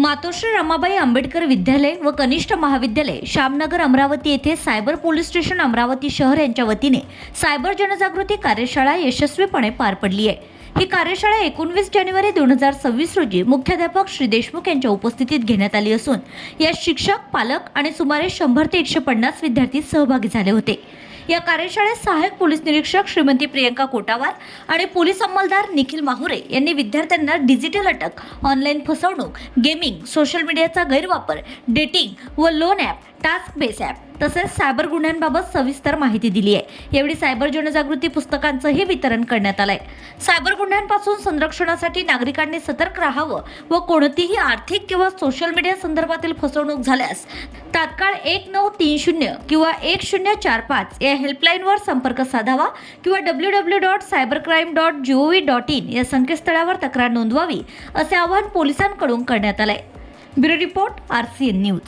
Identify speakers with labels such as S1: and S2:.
S1: मातोश्री रमाबाई आंबेडकर विद्यालय व कनिष्ठ महाविद्यालय श्यामनगर अमरावती येथे सायबर पोलीस स्टेशन अमरावती शहर यांच्या वतीने सायबर जनजागृती कार्यशाळा यशस्वीपणे पार पडली आहे। ही कार्यशाळा 19 जानेवारी 2026 रोजी मुख्याध्यापक श्री देशमुख यांच्या उपस्थितीत घेण्यात आली असून यात शिक्षक, पालक आणि सुमारे 100 ते 150 विद्यार्थी सहभागी झाले होते। या कार्यशाळेत सहाय्यक पोलीस निरीक्षक श्रीमती प्रियंका कोटावार आणि पोलीस अंमलदार निखिल माहुरे यांनी विद्यार्थ्यांना डिजिटल अटक, ऑनलाईन फसवणूक, गेमिंग, सोशल मीडियाचा गैरवापर, डेटिंग व loan app, task base app तसेच सायबर गुन्ह्यांबाबत सविस्तर माहिती दिली आहे। यावेळी सायबर जनजागृती पुस्तकांचंही वितरण करण्यात आलंय। सायबर गुन्ह्यांपासून संरक्षणासाठी नागरिकांनी सतर्क राहावं व कोणतीही आर्थिक किंवा सोशल मीडिया संदर्भातील फसवणूक झाल्यास तात्काळ 1930 किंवा 1045 या हेल्पलाईनवर संपर्क साधावा किंवा www.cybercrime.gov.in या संकेतस्थळावर तक्रार नोंदवावी असे आवाहन पोलिसांकडून करण्यात आलंय। Bureau report RCN news.